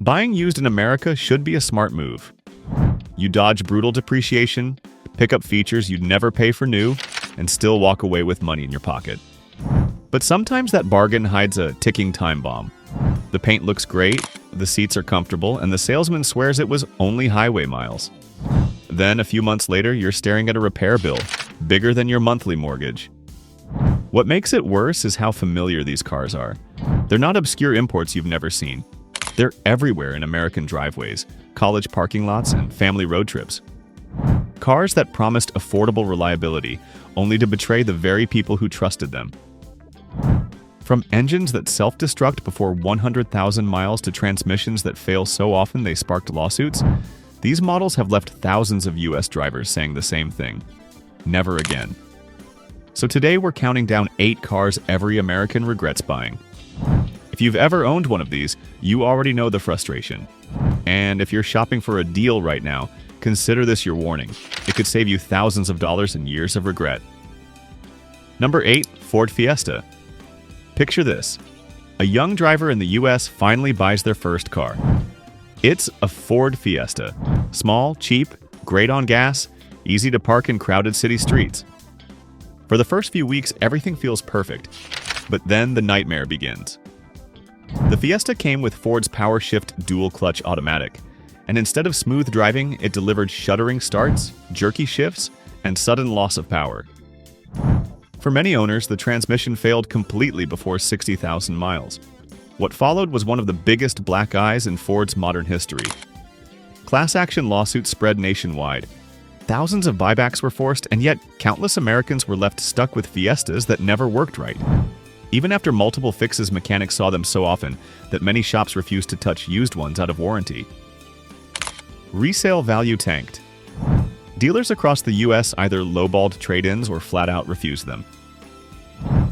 Buying used in America should be a smart move. You dodge brutal depreciation, pick up features you'd never pay for new, and still walk away with money in your pocket. But sometimes that bargain hides a ticking time bomb. The paint looks great, the seats are comfortable, and the salesman swears it was only highway miles. Then, a few months later, you're staring at a repair bill, bigger than your monthly mortgage. What makes it worse is how familiar these cars are. They're not obscure imports you've never seen. They're everywhere in American driveways, college parking lots, and family road trips. Cars that promised affordable reliability, only to betray the very people who trusted them. From engines that self-destruct before 100,000 miles to transmissions that fail so often they sparked lawsuits, these models have left thousands of US drivers saying the same thing: never again. So today we're counting down 8 cars every American regrets buying. If you've ever owned one of these, you already know the frustration. And if you're shopping for a deal right now, consider this your warning. It could save you thousands of dollars and years of regret. Number 8. Ford Fiesta. Picture this. A young driver in the US finally buys their first car. It's a Ford Fiesta. Small, cheap, great on gas, easy to park in crowded city streets. For the first few weeks, everything feels perfect. But then the nightmare begins. The Fiesta came with Ford's PowerShift dual-clutch automatic, and instead of smooth driving, it delivered shuddering starts, jerky shifts, and sudden loss of power. For many owners, the transmission failed completely before 60,000 miles. What followed was one of the biggest black eyes in Ford's modern history. Class action lawsuits spread nationwide. Thousands of buybacks were forced, and yet countless Americans were left stuck with Fiestas that never worked right. Even after multiple fixes, mechanics saw them so often that many shops refused to touch used ones out of warranty. Resale value tanked. Dealers across the US either lowballed trade-ins or flat-out refused them.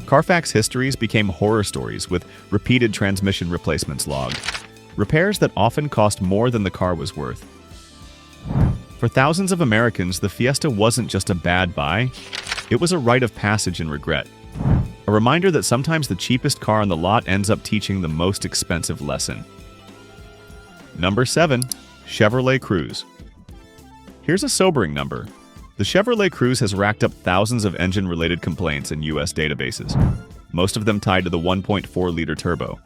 Carfax histories became horror stories with repeated transmission replacements logged, repairs that often cost more than the car was worth. For thousands of Americans, the Fiesta wasn't just a bad buy, it was a rite of passage and regret. A reminder that sometimes the cheapest car on the lot ends up teaching the most expensive lesson. Number 7. Chevrolet Cruze. Here's a sobering number. The Chevrolet Cruze has racked up thousands of engine-related complaints in US databases, most of them tied to the 1.4-liter turbo.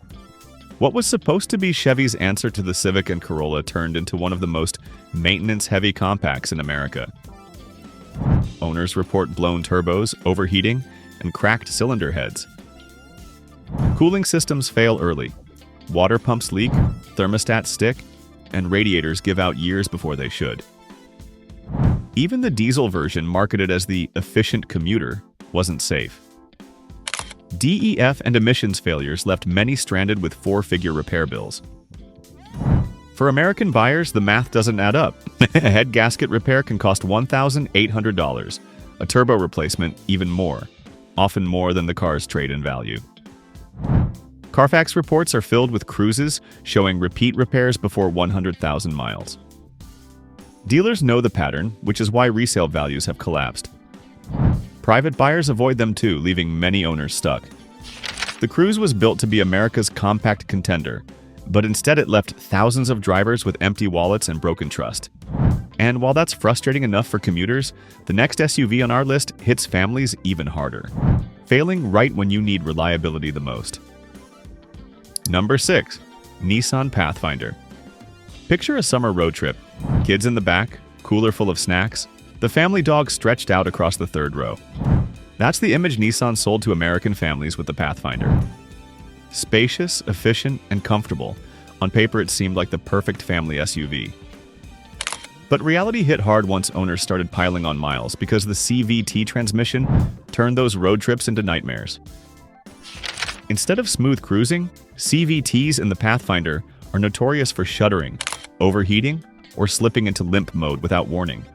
What was supposed to be Chevy's answer to the Civic and Corolla turned into one of the most maintenance-heavy compacts in America. Owners report blown turbos, overheating, and cracked cylinder heads. Cooling systems fail early. Water pumps leak, thermostats stick, and radiators give out years before they should. Even the diesel version, marketed as the efficient commuter, wasn't safe. DEF and emissions failures left many stranded with 4-figure repair bills. For American buyers, the math doesn't add up. A head gasket repair can cost $1,800. A turbo replacement, even more, often more than the car's trade-in value. Carfax reports are filled with Cruzes showing repeat repairs before 100,000 miles. Dealers know the pattern, which is why resale values have collapsed. Private buyers avoid them too, leaving many owners stuck. The Cruze was built to be America's compact contender, but instead it left thousands of drivers with empty wallets and broken trust. And while that's frustrating enough for commuters, the next SUV on our list hits families even harder, failing right when you need reliability the most. Number 6. Nissan Pathfinder. Picture a summer road trip. Kids in the back, cooler full of snacks, the family dog stretched out across the third row. That's the image Nissan sold to American families with the Pathfinder. Spacious, efficient, and comfortable. On paper, it seemed like the perfect family SUV. But reality hit hard once owners started piling on miles because the CVT transmission turned those road trips into nightmares. Instead of smooth cruising, CVTs in the Pathfinder are notorious for shuddering, overheating, or slipping into limp mode without warning.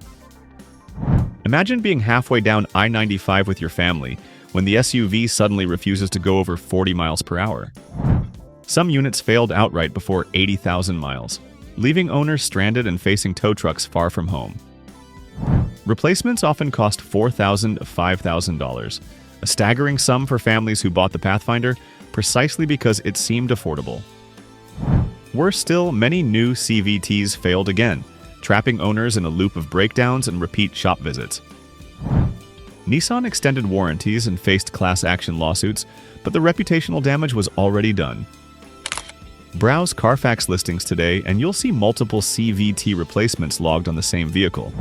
Imagine being halfway down I-95 with your family when the SUV suddenly refuses to go over 40 miles per hour. Some units failed outright before 80,000 miles, leaving owners stranded and facing tow trucks far from home. Replacements often cost $4,000 to $5,000, a staggering sum for families who bought the Pathfinder precisely because it seemed affordable. Worse still, many new CVTs failed again, trapping owners in a loop of breakdowns and repeat shop visits. Nissan extended warranties and faced class action lawsuits, but the reputational damage was already done. Browse Carfax listings today and you'll see multiple CVT replacements logged on the same vehicle.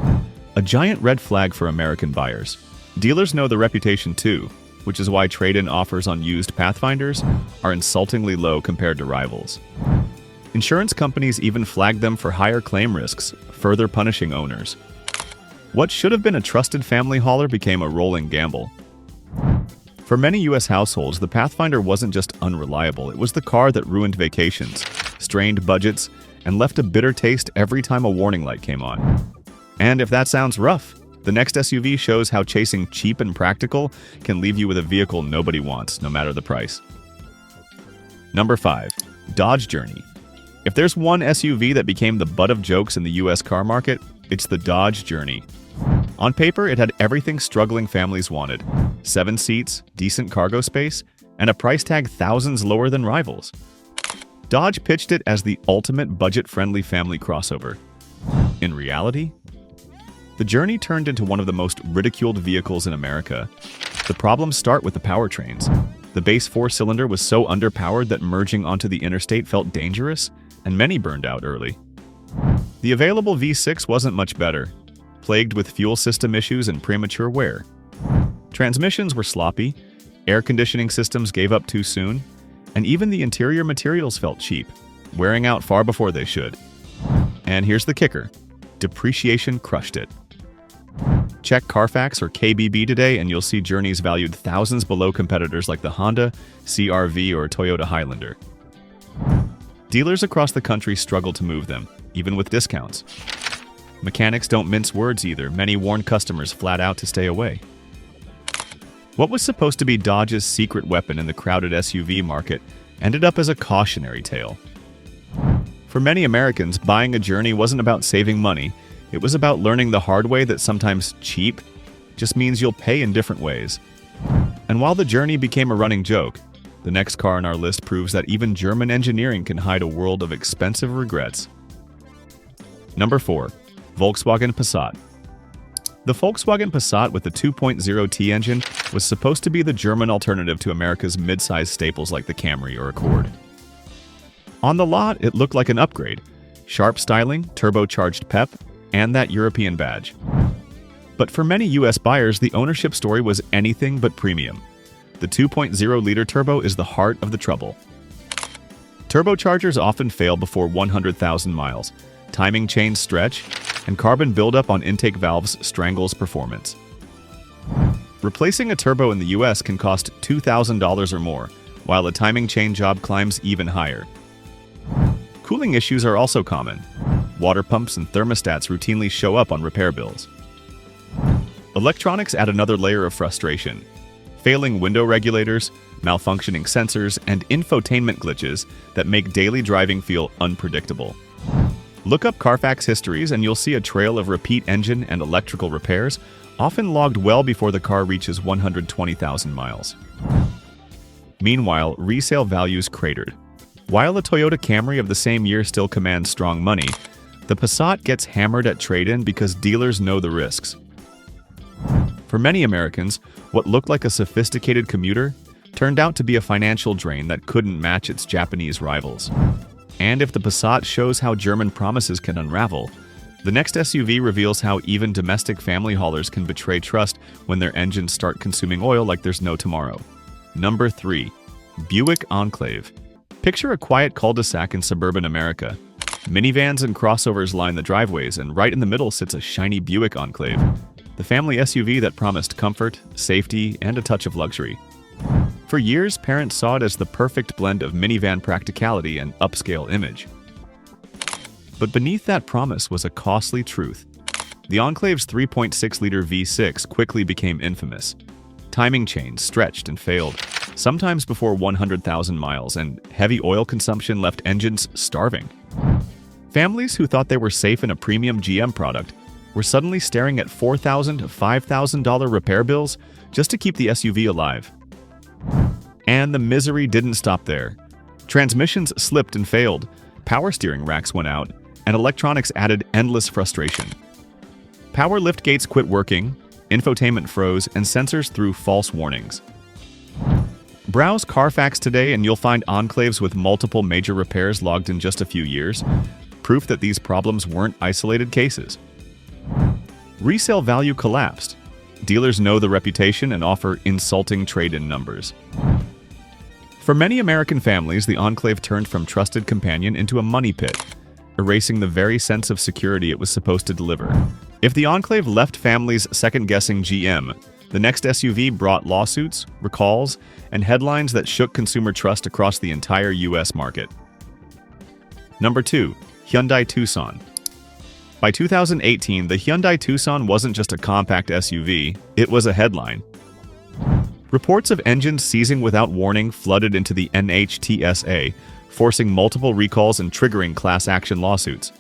A giant red flag for American buyers. Dealers know the reputation too, which is why trade-in offers on used Pathfinders are insultingly low compared to rivals. Insurance companies even flagged them for higher claim risks, further punishing owners. What should have been a trusted family hauler became a rolling gamble. For many U.S. households, the Pathfinder wasn't just unreliable, it was the car that ruined vacations, strained budgets, and left a bitter taste every time a warning light came on. And if that sounds rough, the next SUV shows how chasing cheap and practical can leave you with a vehicle nobody wants, no matter the price. Number 5. Dodge Journey. If there's one SUV that became the butt of jokes in the U.S. car market, it's the Dodge Journey. On paper, it had everything struggling families wanted: 7 seats, decent cargo space, and a price tag thousands lower than rivals. Dodge pitched it as the ultimate budget-friendly family crossover. In reality, the Journey turned into one of the most ridiculed vehicles in America. The problems start with the powertrains. The base 4-cylinder was so underpowered that merging onto the interstate felt dangerous, and many burned out early. The available V6 wasn't much better, plagued with fuel system issues and premature wear. Transmissions were sloppy, air conditioning systems gave up too soon, and even the interior materials felt cheap, wearing out far before they should. And here's the kicker: depreciation crushed it. Check Carfax or KBB today and you'll see Journeys valued thousands below competitors like the Honda, CR-V, or Toyota Highlander. Dealers across the country struggle to move them, even with discounts. Mechanics don't mince words either. Many warn customers flat out to stay away. What was supposed to be Dodge's secret weapon in the crowded SUV market ended up as a cautionary tale. For many Americans, buying a Journey wasn't about saving money. It was about learning the hard way that sometimes cheap just means you'll pay in different ways. And while the Journey became a running joke, the next car on our list proves that even German engineering can hide a world of expensive regrets. Number 4. Volkswagen Passat. The Volkswagen Passat with the 2.0T engine was supposed to be the German alternative to America's mid-size staples like the Camry or Accord. On the lot, it looked like an upgrade: sharp styling, turbocharged pep, and that European badge. But for many US buyers, the ownership story was anything but premium. The 2.0-liter turbo is the heart of the trouble. Turbochargers often fail before 100,000 miles, timing chains stretch, and carbon buildup on intake valves strangles performance. Replacing a turbo in the US can cost $2,000 or more, while a timing chain job climbs even higher. Cooling issues are also common. Water pumps and thermostats routinely show up on repair bills. Electronics add another layer of frustration. Failing window regulators, malfunctioning sensors, and infotainment glitches that make daily driving feel unpredictable. Look up Carfax histories and you'll see a trail of repeat engine and electrical repairs, often logged well before the car reaches 120,000 miles. Meanwhile, resale values cratered. While the Toyota Camry of the same year still commands strong money, the Passat gets hammered at trade-in because dealers know the risks. For many Americans, what looked like a sophisticated commuter turned out to be a financial drain that couldn't match its Japanese rivals. And if the Passat shows how German promises can unravel, the next SUV reveals how even domestic family haulers can betray trust when their engines start consuming oil like there's no tomorrow. Number 3. Buick Enclave. Picture a quiet cul-de-sac in suburban America. Minivans and crossovers line the driveways, and right in the middle sits a shiny Buick Enclave, the family SUV that promised comfort, safety, and a touch of luxury. For years, parents saw it as the perfect blend of minivan practicality and upscale image. But beneath that promise was a costly truth. The Enclave's 3.6-liter V6 quickly became infamous. Timing chains stretched and failed, sometimes before 100,000 miles, and heavy oil consumption left engines starving. Families who thought they were safe in a premium GM product were suddenly staring at $4,000 to $5,000 repair bills just to keep the SUV alive. And the misery didn't stop there. Transmissions slipped and failed. power steering racks went out, and electronics added endless frustration. Power liftgates quit working, infotainment froze, and sensors threw false warnings. Browse Carfax today and you'll find enclaves with multiple major repairs logged in just a few years, proof that these problems weren't isolated cases. Resale value collapsed. Dealers know the reputation and offer insulting trade-in numbers. For many American families, the Enclave turned from trusted companion into a money pit, erasing the very sense of security it was supposed to deliver. If the Enclave left families second-guessing GM, the next SUV brought lawsuits, recalls, and headlines that shook consumer trust across the entire U.S. market. Number 2. Hyundai Tucson. By 2018, the Hyundai Tucson wasn't just a compact SUV, it was a headline. Reports of engines seizing without warning flooded into the NHTSA, forcing multiple recalls and triggering class action lawsuits.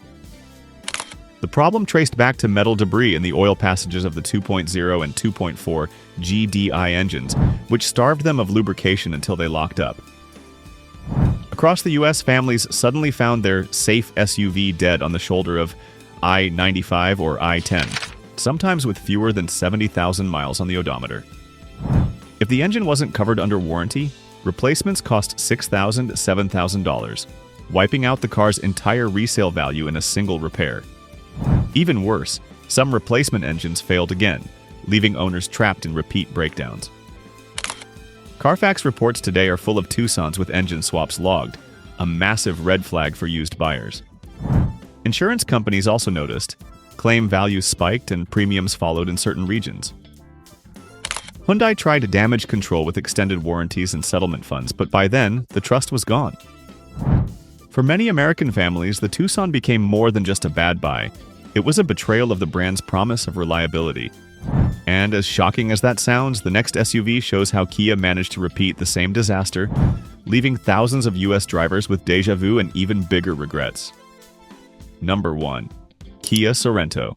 The problem traced back to metal debris in the oil passages of the 2.0 and 2.4 GDI engines, which starved them of lubrication until they locked up. Across the U.S., families suddenly found their safe SUV dead on the shoulder of I-95 or I-10, sometimes with fewer than 70,000 miles on the odometer. If the engine wasn't covered under warranty, replacements cost $6,000 to $7,000, wiping out the car's entire resale value in a single repair. Even worse, some replacement engines failed again, leaving owners trapped in repeat breakdowns. Carfax reports today are full of Tucsons with engine swaps logged, a massive red flag for used buyers. Insurance companies also noticed. Claim values spiked and premiums followed in certain regions. Hyundai tried damage control with extended warranties and settlement funds, but by then, the trust was gone. For many American families, the Tucson became more than just a bad buy. It was a betrayal of the brand's promise of reliability. And as shocking as that sounds, the next SUV shows how Kia managed to repeat the same disaster, leaving thousands of US drivers with déjà vu and even bigger regrets. Number 1. Kia Sorento.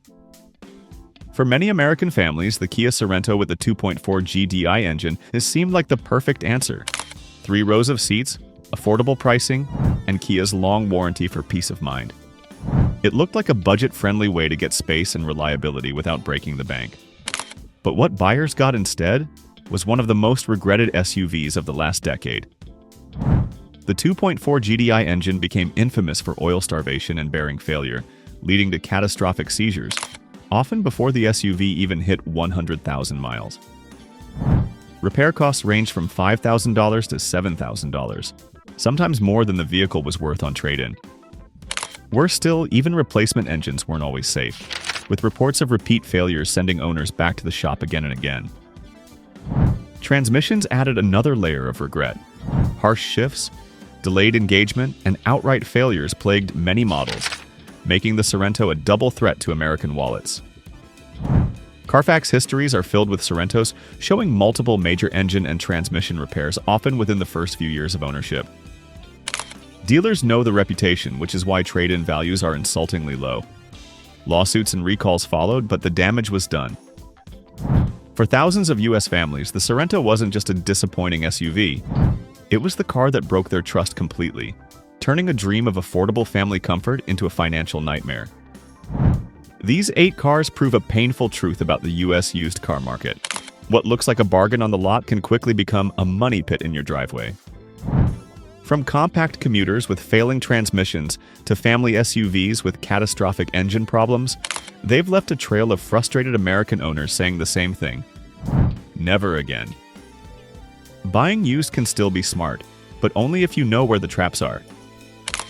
For many American families, the Kia Sorento with the 2.4 GDI engine has seemed like the perfect answer. 3 rows of seats, affordable pricing, and Kia's long warranty for peace of mind. It looked like a budget-friendly way to get space and reliability without breaking the bank. But what buyers got instead was one of the most regretted SUVs of the last decade. The 2.4 GDI engine became infamous for oil starvation and bearing failure, leading to catastrophic seizures, often before the SUV even hit 100,000 miles. Repair costs ranged from $5,000 to $7,000, sometimes more than the vehicle was worth on trade-in. Worse still, even replacement engines weren't always safe, with reports of repeat failures sending owners back to the shop again and again. Transmissions added another layer of regret. Harsh shifts, delayed engagement, and outright failures plagued many models, making the Sorento a double threat to American wallets. Carfax histories are filled with Sorentos, showing multiple major engine and transmission repairs, often within the first few years of ownership. Dealers know the reputation, which is why trade-in values are insultingly low. Lawsuits and recalls followed, but the damage was done. For thousands of US families, the Sorento wasn't just a disappointing SUV. It was the car that broke their trust completely, turning a dream of affordable family comfort into a financial nightmare. These 8 cars prove a painful truth about the US used car market. What looks like a bargain on the lot can quickly become a money pit in your driveway. From compact commuters with failing transmissions to family SUVs with catastrophic engine problems, they've left a trail of frustrated American owners saying the same thing: never again. Buying used can still be smart, but only if you know where the traps are.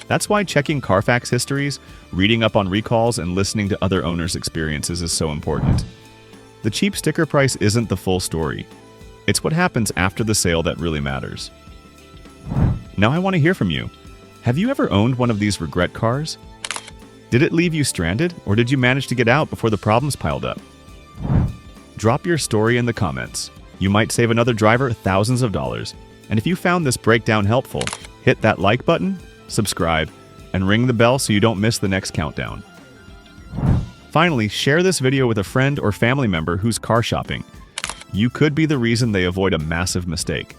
That's why checking Carfax histories, reading up on recalls, and listening to other owners' experiences is so important. The cheap sticker price isn't the full story. It's what happens after the sale that really matters. Now I want to hear from you. Have you ever owned one of these regret cars? Did it leave you stranded, or did you manage to get out before the problems piled up? Drop your story in the comments. You might save another driver thousands of dollars. And if you found this breakdown helpful, hit that like button, subscribe, and ring the bell so you don't miss the next countdown. Finally, share this video with a friend or family member who's car shopping. You could be the reason they avoid a massive mistake.